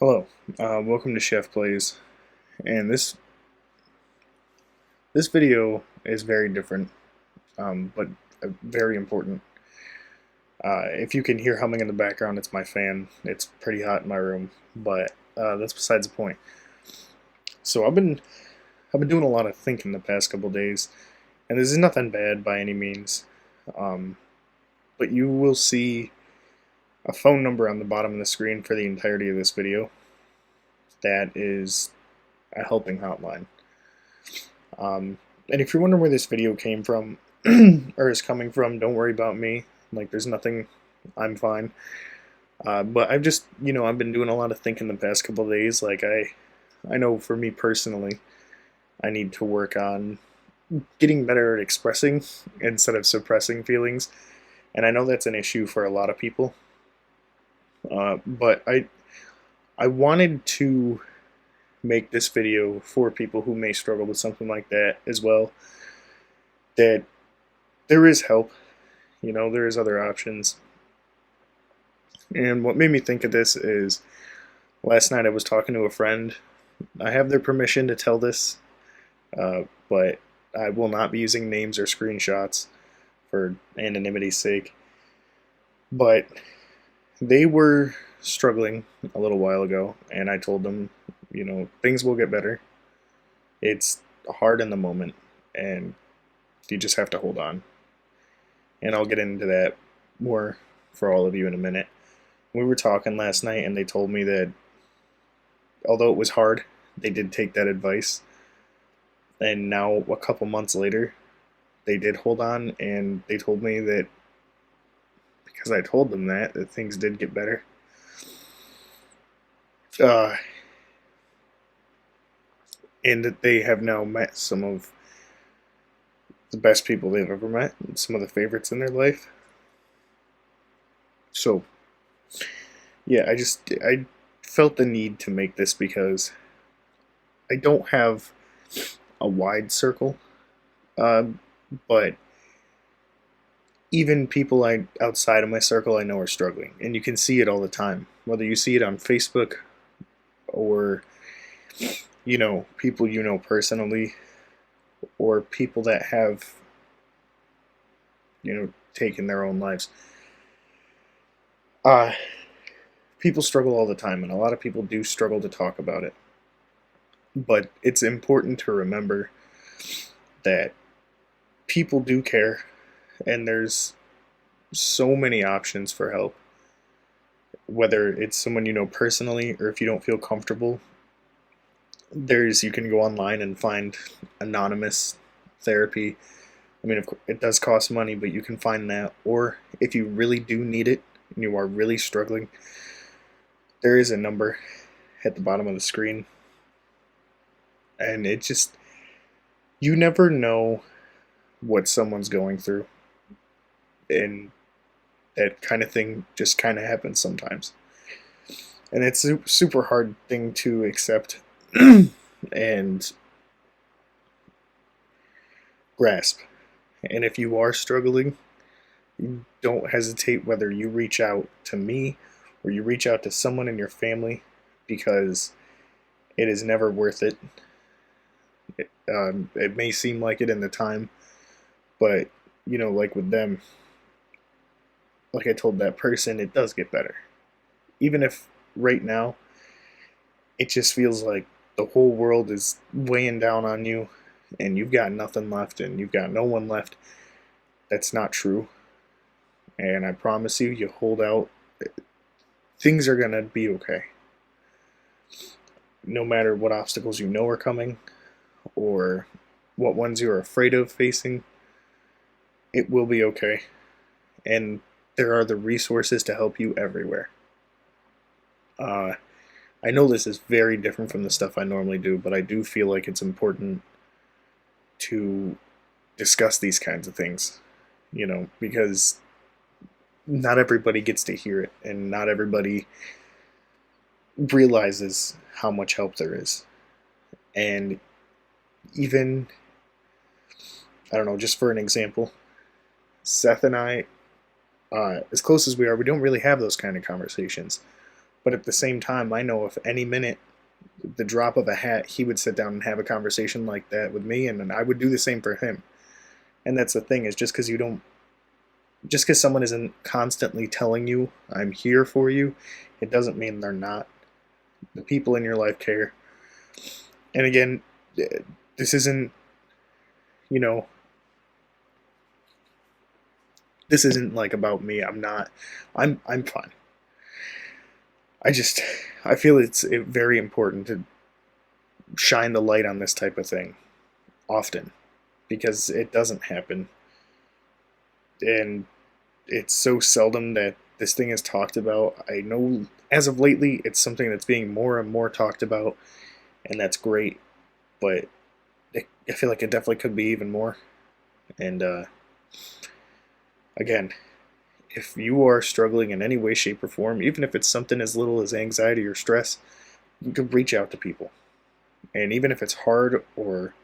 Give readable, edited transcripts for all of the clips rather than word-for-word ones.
Hello, welcome to Chef Plays, and this video is very different, but very important. If you can hear humming in the background, it's my fan. It's pretty hot in my room, but that's besides the point. So I've been doing a lot of thinking the past couple days, and this is nothing bad by any means, um, but you will see a phone number on the bottom of the screen for the entirety of this video. That is a helping hotline. And if you're wondering where this video came from or is coming from, don't worry about me. Like, there's nothing. I'm fine. But I've been doing a lot of thinking the past couple of days. Like, I know for me personally, I need to work on getting better at expressing instead of suppressing feelings. And I know that's an issue for a lot of people. But I wanted to make this video for people who may struggle with something like that as well. That there is help, there is other options. And what made me think of this is last night I was talking to a friend. I have their permission to tell this, but I will not be using names or screenshots for anonymity's sake. But they were struggling a little while ago, and I told them, things will get better. It's hard in the moment, and you just have to hold on. And I'll get into that more for all of you in a minute. We were talking last night, and they told me that although it was hard, they did take that advice. And now, a couple months later, they did hold on, and they told me that because I told them that things did get better. And that they have now met some of the best people they've ever met, and some of the favorites in their life. So, yeah, I felt the need to make this because I don't have a wide circle, but even people outside of my circle I know are struggling, and you can see it all the time. Whether you see it on Facebook or people you know personally, or people that have taken their own lives. People struggle all the time, and a lot of people do struggle to talk about it. But it's important to remember that people do care, and there's so many options for help. Whether it's someone you know personally, or if you don't feel comfortable, you can go online and find anonymous therapy. I mean, of course, it does cost money, but you can find that. Or if you really do need it and you are really struggling, there is a number at the bottom of the screen. And you never know what someone's going through. And that kind of thing just kind of happens sometimes. And it's a super hard thing to accept and grasp. And if you are struggling, don't hesitate whether you reach out to me or you reach out to someone in your family, because it is never worth it. It may seem like it in the time, but like with them, like I told that person, it does get better. Even if right now it just feels like the whole world is weighing down on you and you've got nothing left and you've got no one left. That's not true. And I promise you hold out, things are going to be okay. No matter what obstacles are coming or what ones you're afraid of facing, it will be okay. And there are the resources to help you everywhere. I know this is very different from the stuff I normally do, but I do feel like it's important to discuss these kinds of things, because not everybody gets to hear it, and not everybody realizes how much help there is. And even, I don't know, just for an example, Seth and I, as close as we are, we don't really have those kind of conversations. But at the same time, I know if any minute, the drop of a hat, he would sit down and have a conversation like that with me, and I would do the same for him. And that's the thing, is just because someone isn't constantly telling you, I'm here for you, it doesn't mean they're not. The people in your life care. And again, this isn't, you know, this isn't like about me. I'm fine. I feel it's very important to shine the light on this type of thing often, because it doesn't happen, and it's so seldom that this thing is talked about. I know as of lately it's something that's being more and more talked about, and that's great, but I feel like it definitely could be even more. And again, if you are struggling in any way, shape, or form, even if it's something as little as anxiety or stress, you can reach out to people. And even if it's hard, or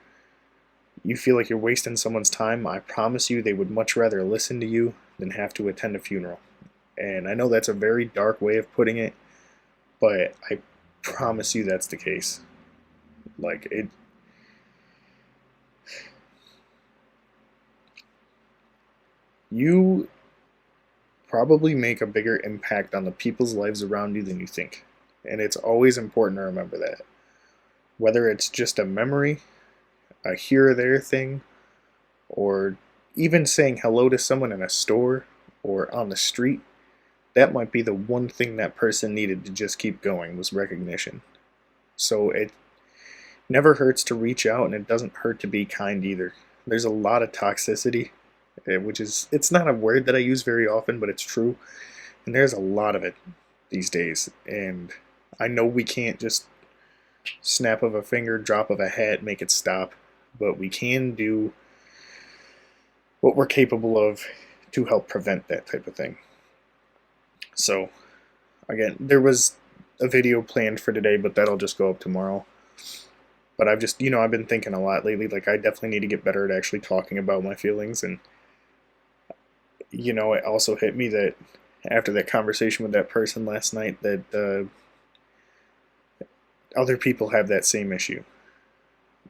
you feel like you're wasting someone's time, I promise you they would much rather listen to you than have to attend a funeral. And I know that's a very dark way of putting it, but I promise you that's the case. Like, you probably make a bigger impact on the people's lives around you than you think. And it's always important to remember that. Whether it's just a memory, a here or there thing, or even saying hello to someone in a store or on the street, that might be the one thing that person needed to just keep going, was recognition. So it never hurts to reach out, and it doesn't hurt to be kind either. There's a lot of toxicity, which is, it's not a word that I use very often, but it's true. And there's a lot of it these days. And I know we can't just snap of a finger, drop of a hat, make it stop, but we can do what we're capable of to help prevent that type of thing. So, again, there was a video planned for today, but that'll just go up tomorrow. But I've just, I've been thinking a lot lately. Like, I definitely need to get better at actually talking about my feelings. And, it also hit me that after that conversation with that person last night, that other people have that same issue,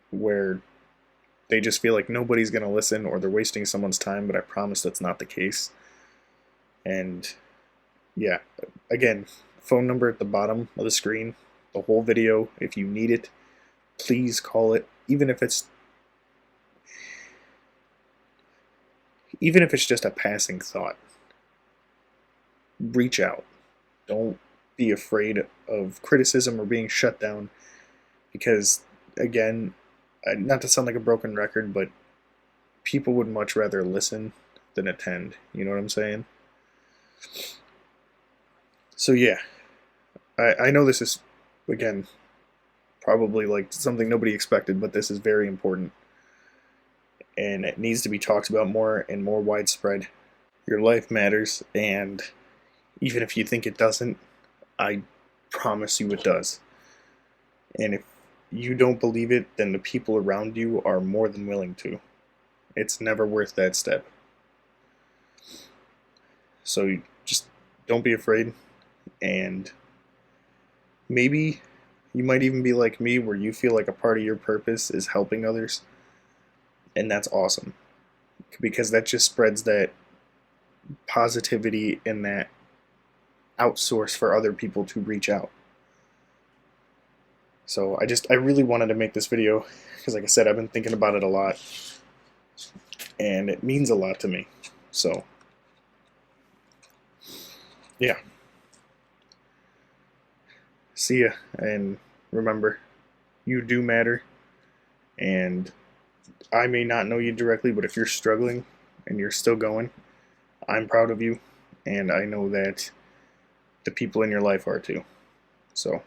where they just feel like nobody's going to listen, or they're wasting someone's time, but I promise that's not the case. And yeah, again, phone number at the bottom of the screen, the whole video. If you need it, please call it, even if it's just a passing thought. Reach out. Don't be afraid of criticism or being shut down, because, again, not to sound like a broken record, but people would much rather listen than attend. You know what I'm saying? So yeah, I know this is, again, probably like something nobody expected, but this is very important, and it needs to be talked about more and more widespread. Your life matters, and even if you think it doesn't, I promise you it does. And if you don't believe it, then the people around you are more than willing to. It's never worth that step. So just don't be afraid, and maybe you might even be like me, where you feel like a part of your purpose is helping others, and that's awesome, because that just spreads that positivity and that outsource for other people to reach out. So I really wanted to make this video, because like I said, I've been thinking about it a lot, and it means a lot to me. So yeah, see ya, and remember, you do matter. And I may not know you directly, but if you're struggling and you're still going, I'm proud of you, and I know that the people in your life are too. So